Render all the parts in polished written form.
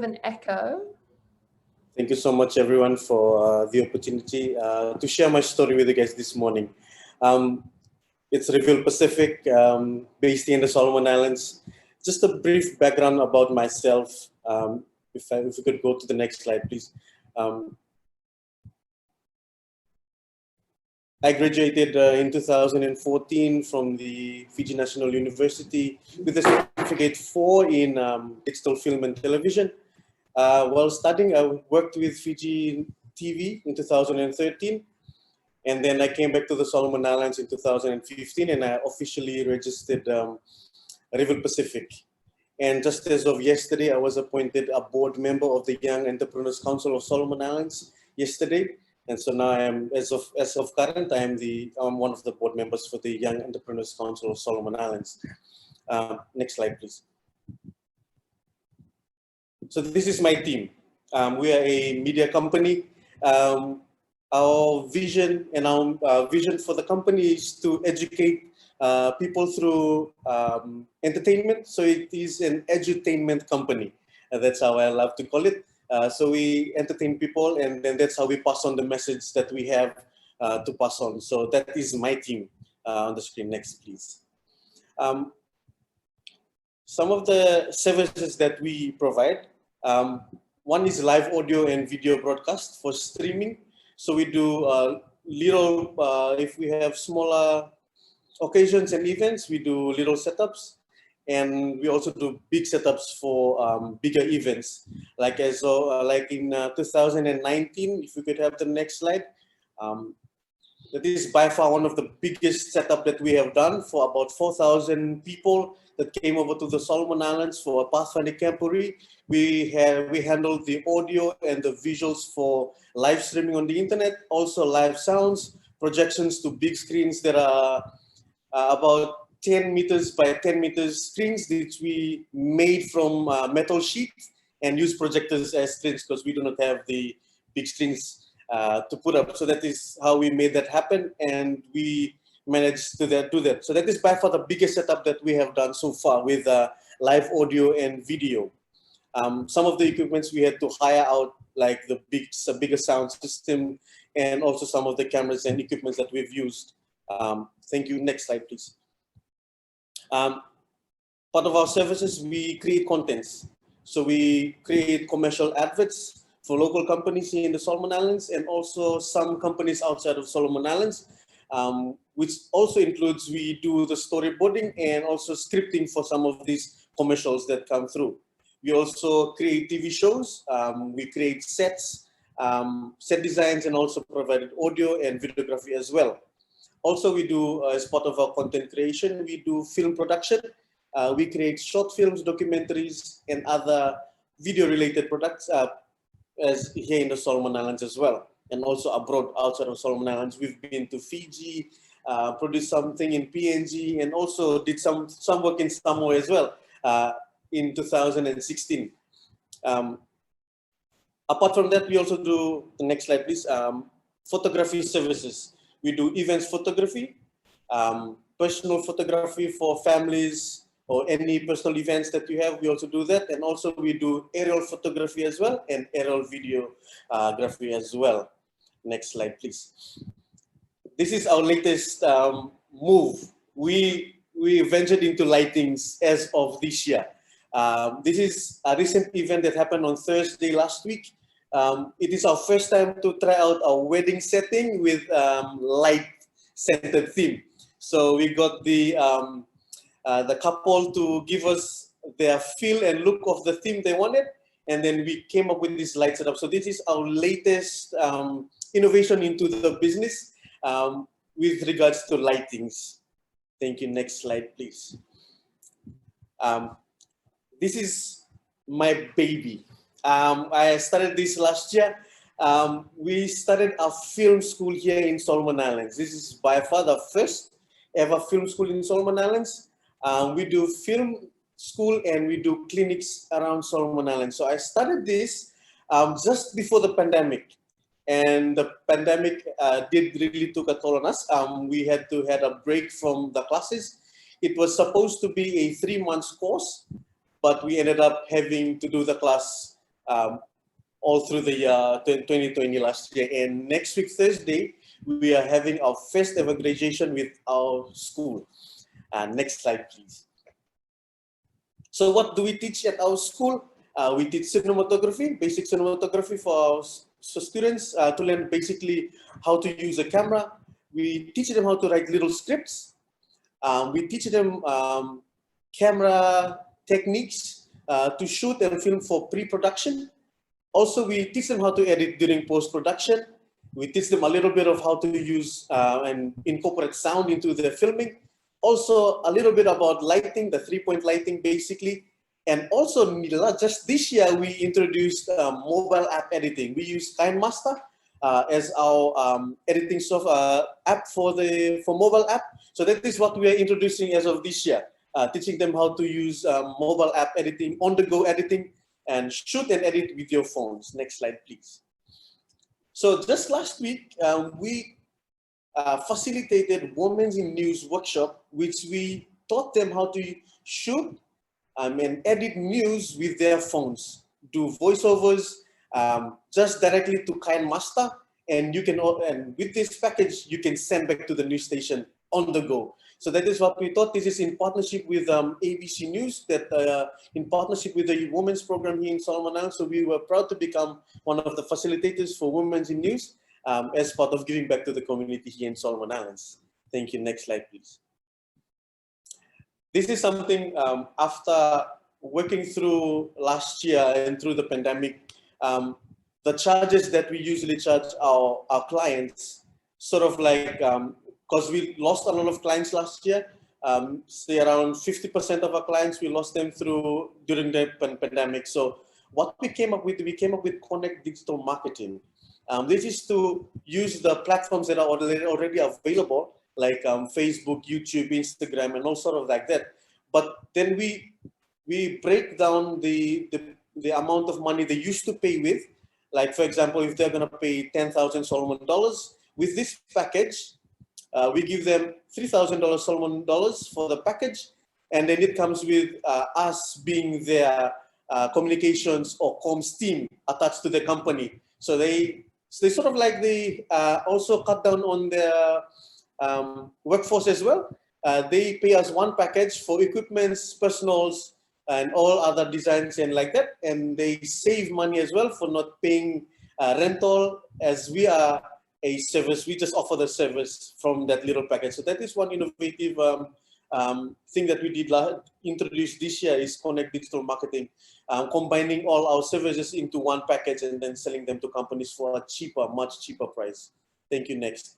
an echo. Thank you so much, everyone, for the opportunity to share my story with you guys this morning. It's Limahl Pacific, based in the Solomon Islands. Just a brief background about myself. If we could go to the next slide, please. I graduated in 2014 from the Fiji National University with a certificate 4 in digital film and television. While studying, I worked with Fiji TV in 2013, and then I came back to the Solomon Islands in 2015, and I officially registered Limahl Pacific. And just as of yesterday, I was appointed a board member of the Young Entrepreneurs Council of Solomon Islands yesterday. And so now I am, as of current, I'm one of the board members for the Young Entrepreneurs Council of Solomon Islands. Next slide, please. So this is my team. We are a media company. Our vision and our vision for the company is to educate people through entertainment. So it is an edutainment company. That's how I love to call it. So we entertain people, and then that's how we pass on the message that we have to pass on. So that is my team on the screen. Next, please. Some of the services that we provide. One is live audio and video broadcast for streaming. So we do little, if we have smaller occasions and events, we do little setups. And we also do big setups for bigger events. Like in 2019, if we could have the next slide. That is by far one of the biggest setup that we have done for about 4,000 people that came over to the Solomon Islands for a Pathfinder Camporee. We handled the audio and the visuals for live streaming on the internet, also live sounds, projections to big screens that are about 10 meters by 10 meters screens that we made from metal sheets and use projectors as screens because we do not have the big screens to put up. So that is how we made that happen, and we managed to do that. So that is by far the biggest setup that we have done so far with live audio and video. Some of the equipments we had to hire out, like the bigger sound system, and also some of the cameras and equipments that we've used. Thank you. Next slide, please. Part of our services, we create contents. So we create commercial adverts for local companies in the Solomon Islands and also some companies outside of Solomon Islands, which also includes we do the storyboarding and also scripting for some of these commercials that come through. We also create TV shows, we create sets, set designs, and also provided audio and videography as well. Also, we do, as part of our content creation, we do film production. We create short films, documentaries, and other video-related products as here in the Solomon Islands as well. And also abroad, outside of Solomon Islands, we've been to Fiji, produced something in PNG, and also did some work in Samoa as well in 2016. Apart from that, we also do, the next slide please, photography services. We do events photography, personal photography for families or any personal events that you have, we also do that. And also we do aerial photography as well and aerial videography as well. Next slide, please. This is our latest move. We ventured into lightings as of this year. This is a recent event that happened on Thursday last week. It is our first time to try out a wedding setting with light-centered theme. So we got the couple to give us their feel and look of the theme they wanted, and then we came up with this light setup. So this is our latest innovation into the business with regards to lightings. Thank you. Next slide, please. This is my baby. I started this last year. We started a film school here in Solomon Islands. This is by far the first ever film school in Solomon Islands. We do film school and we do clinics around Solomon Islands. So I started this just before the pandemic. And the pandemic did really took a toll on us. We had to have a break from the classes. It was supposed to be a 3-month course, but we ended up having to do the class all through the 2020 last year. And next week, Thursday, we are having our first ever graduation with our school. Next slide, please. So what do we teach at our school? We teach cinematography, basic cinematography for our students to learn basically how to use a camera. We teach them how to write little scripts. We teach them camera techniques to shoot and film for pre-production. Also, we teach them how to edit during post-production. We teach them a little bit of how to use and incorporate sound into their filming. Also, a little bit about lighting, the three-point lighting, basically. And also, just this year, we introduced mobile app editing. We use KineMaster as our editing software app for mobile app. So that is what we are introducing as of this year, teaching them how to use mobile app editing, on-the-go editing, and shoot and edit with your phones. Next slide, please. So just last week, we facilitated Women in News workshop, which we taught them how to shoot and edit news with their phones, do voiceovers just directly to KineMaster, and you can, and with this package, you can send back to the news station on the go. So that is what we thought. This is in partnership with ABC News, that in partnership with the Women's Program here in Solomon Islands. So we were proud to become one of the facilitators for Women in News as part of giving back to the community here in Solomon Islands. Thank you. Next slide, please. This is something after working through last year and through the pandemic, the charges that we usually charge our clients, sort of like, because we lost a lot of clients last year, say around 50% of our clients, we lost them during the pandemic. So what we came up with Connect Digital Marketing. This is to use the platforms that are already available, like Facebook, YouTube, Instagram, and all sort of like that. But then we break down the amount of money they used to pay with. Like, for example, if they're going to pay 10,000 Solomon dollars, with this package, we give them $3,000 Solomon dollars for the package, and then it comes with us being their communications or comms team attached to the company. So they sort of like they also cut down on their workforce as well. They pay us one package for equipments, personals, and all other designs and like that, and they save money as well for not paying rental, as we are a service. We just offer the service from that little package. So that is one innovative thing that we did introduce this year, is Connect Digital Marketing, combining all our services into one package and then selling them to companies for a cheaper, much cheaper price. Thank you. Next.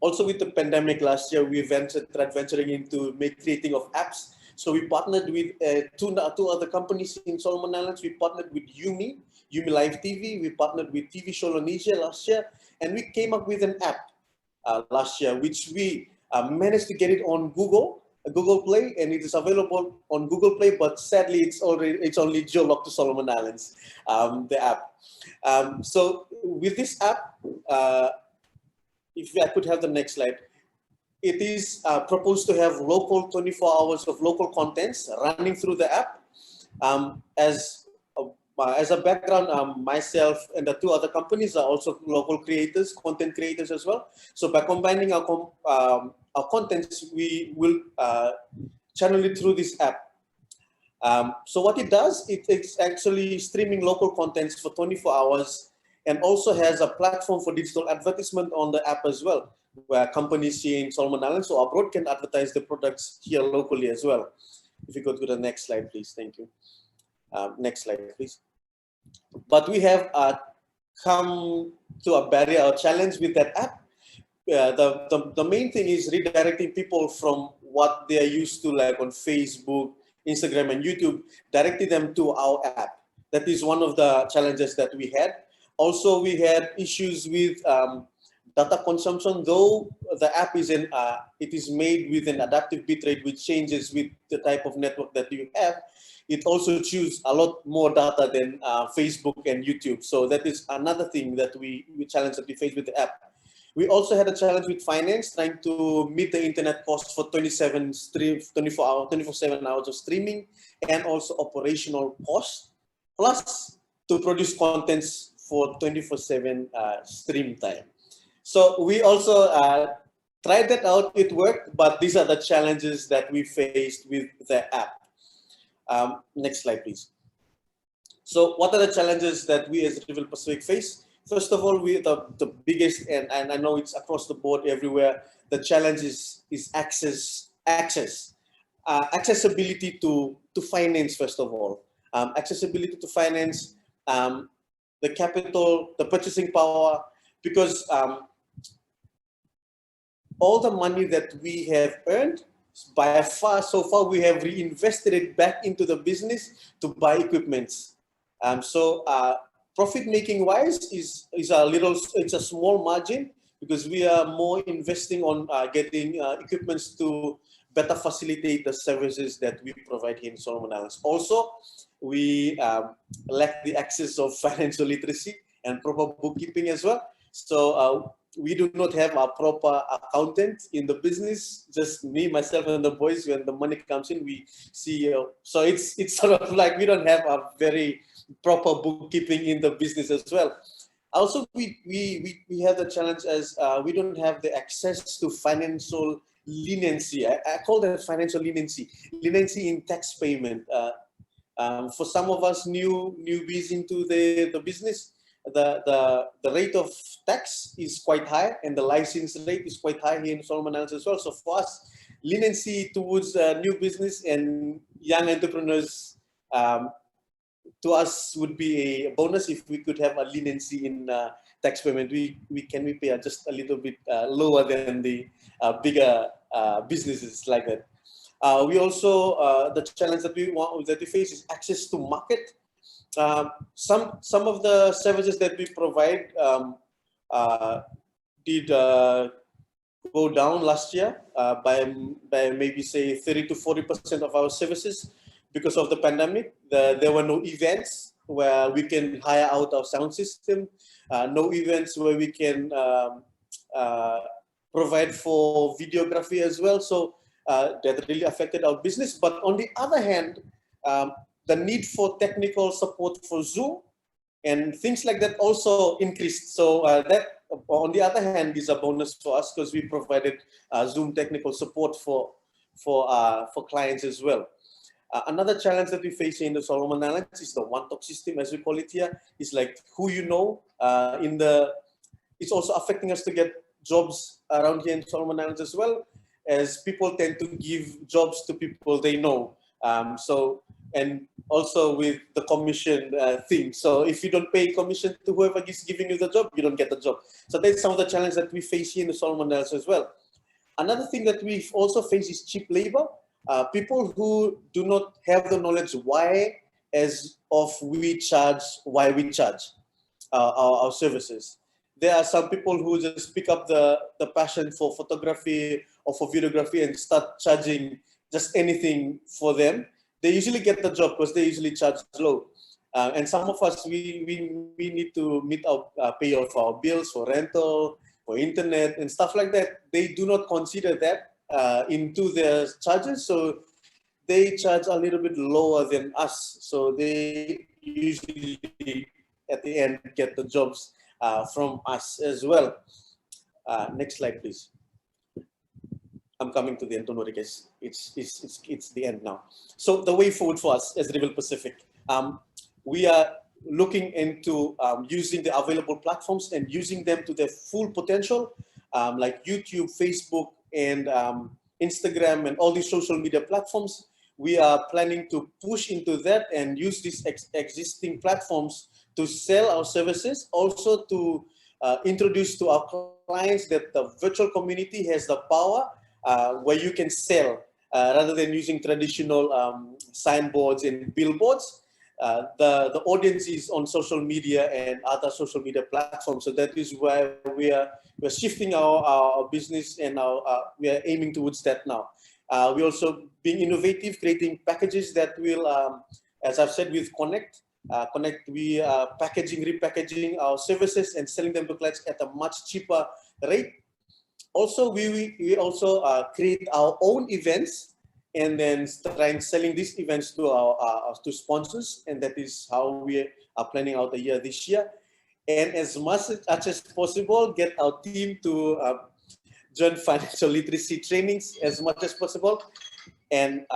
Also, with the pandemic last year, we tried venturing into creating of apps. So we partnered with two other companies in Solomon Islands. We partnered with Yumi Live TV. We partnered with TV Sholonesia last year, and we came up with an app last year, which we managed to get it on Google Play, and it is available on Google Play. But sadly, it's only geolocked to Solomon Islands, the app. So with this app, if I could have the next slide. It is proposed to have local 24 hours of local contents running through the app. As a background, myself and the two other companies are also local creators, content creators as well. So by combining our contents, we will channel it through this app. So what it does, it's actually streaming local contents for 24 hours, and also has a platform for digital advertisement on the app as well, where companies here in Solomon Islands or abroad can advertise the products here locally as well. If you go to the next slide, please. Thank you. Next slide, please. But we have come to a barrier or challenge with that app. The main thing is redirecting people from what they are used to, like on Facebook, Instagram, and YouTube, directing them to our app. That is one of the challenges that we had. Also, we had issues with data consumption. Though the app is it is made with an adaptive bitrate, which changes with the type of network that you have. It also chews a lot more data than Facebook and YouTube. So that is another thing that we challenge that we face with the app. We also had a challenge with finance, trying to meet the internet costs for 24/7 hours of streaming, and also operational costs plus to produce contents for 24/7 stream time. So we also tried that out, it worked, but these are the challenges that we faced with the app. Next slide, please. So what are the challenges that we as Limahl Pacific face? First of all, the biggest, and I know it's across the board everywhere, the challenge is accessibility to finance, first of all. Accessibility to finance, the capital, the purchasing power, because all the money that we have earned, by far, so far, we have reinvested it back into the business to buy equipments. So profit making wise is it's a small margin, because we are more investing on getting equipments to better facilitate the services that we provide here in Solomon Islands. Also, we lack the access of financial literacy and proper bookkeeping as well. So we do not have a proper accountant in the business, just me, myself, and the boys. When the money comes in, we see. So it's sort of like we don't have a very proper bookkeeping in the business as well. Also, we have the challenge as we don't have the access to financial leniency. I call that financial leniency in tax payment. For some of us newbies into the business, the rate of tax is quite high, and the license rate is quite high here in Solomon Islands as well. So for us, leniency towards new business and young entrepreneurs, to us would be a bonus if we could have a leniency in tax payment. We pay just a little bit lower than the bigger businesses like that. We also the challenge that we face is access to market. Some of the services that we provide did go down last year by maybe say 30 to 40% of our services because of the pandemic. There were no events where we can hire out our sound system, no events where we can provide for videography as well. So that really affected our business. But on the other hand, the need for technical support for Zoom and things like that also increased. So that, on the other hand, is a bonus for us, because we provided Zoom technical support for clients as well. Another challenge that we face in the Solomon Islands is the one-talk system, as we call it here. It's like who you know. It's also affecting us to get jobs around here in Solomon Islands as well, as people tend to give jobs to people they know. And also with the commission thing. So if you don't pay commission to whoever is giving you the job, you don't get the job. So that's some of the challenges that we face here in the Solomon Islands as well. Another thing that we also face is cheap labor. People who do not have the knowledge why we charge our services. There are some people who just pick up the passion for photography or for videography and start charging just anything for them. They usually get the job because they usually charge low. And some of us, we need to meet our pay of our bills for rental, for internet and stuff like that. They do not consider that into their charges. So they charge a little bit lower than us. So they usually at the end get the jobs from us as well. Next slide, please. I'm coming to the end, don't worry guys. It's the end now. So the way forward for us as Limahl Pacific, we are looking into using the available platforms and using them to their full potential, like YouTube, Facebook, and Instagram, and all these social media platforms. We are planning to push into that and use these existing platforms to sell our services, also to introduce to our clients that the virtual community has the power where you can sell rather than using traditional signboards and billboards. The audience is on social media and other social media platforms. So that is why we're shifting our business, and we are aiming towards that now. We're also being innovative, creating packages that will, as I've said with Connect, we are repackaging our services and selling them to clients at a much cheaper rate. Also, we also create our own events and then trying selling these events to our to sponsors, and that is how we are planning out the year this year. And as much as possible, get our team to join financial literacy trainings as much as possible, and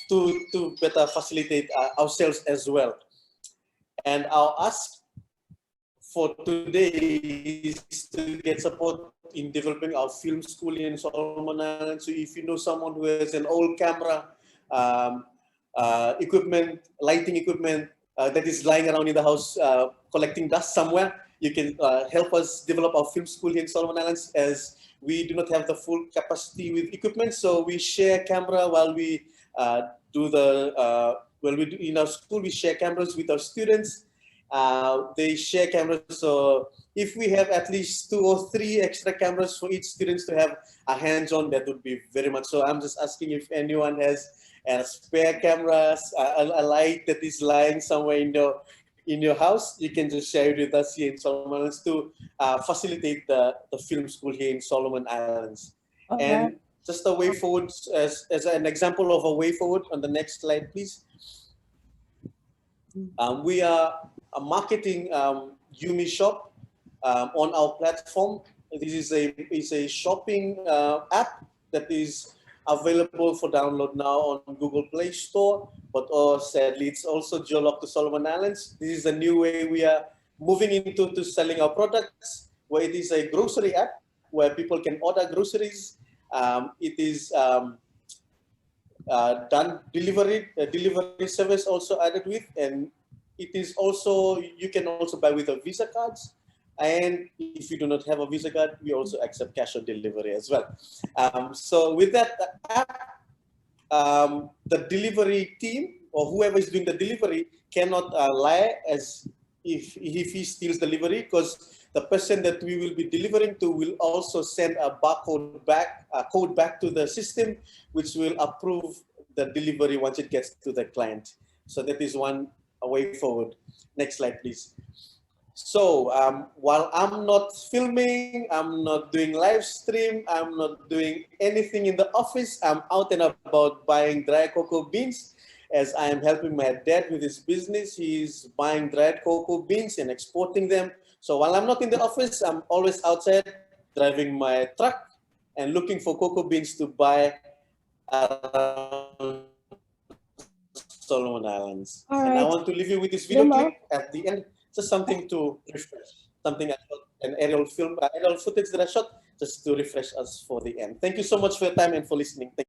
to better facilitate ourselves as well. And our ask for today is to get support in developing our film school in Solomon Islands. So if you know someone who has an old camera, equipment, lighting equipment that is lying around in the house collecting dust somewhere, you can help us develop our film school here in Solomon Islands, as we do not have the full capacity with equipment. So we share camera while we do the, in our school, we share cameras with our students. They share cameras, so if we have at least 2 or 3 extra cameras for each student to have a hands-on, that would be very much. So I'm just asking if anyone has a spare cameras, a light that is lying somewhere in your house, you can just share it with us here in Solomon Islands to facilitate the film school here in Solomon Islands. Okay. And just a way forward, as an example of a way forward, on the next slide, please. We are marketing Yumi Shop on our platform. This is a shopping app that is available for download now on Google Play Store, but sadly it's also geolocked to Solomon Islands. This is a new way we are moving into selling our products, where it is a grocery app where people can order groceries. It is done delivery service also added with, and it is also, you can also buy with a Visa cards. And if you do not have a Visa card, we also accept cash on delivery as well. So with that app, the delivery team or whoever is doing the delivery cannot lie as if he steals delivery, because the person that we will be delivering to will also send a barcode back, a code back to the system, which will approve the delivery once it gets to the client. So that is one way forward. Next slide, please. So while I'm not filming, I'm not doing live stream, I'm not doing anything in the office, I'm out and about buying dry cocoa beans, as I am helping my dad with his business. He's buying dried cocoa beans and exporting them. So while I'm not in the office, I'm always outside driving my truck and looking for cocoa beans to buy around Solomon Islands. All and right. I want to leave you with this video Limahl. clip at the end, just something to refresh, something I shot, an aerial footage that I shot, just to refresh us for the end. Thank you so much for your time and for listening. Thank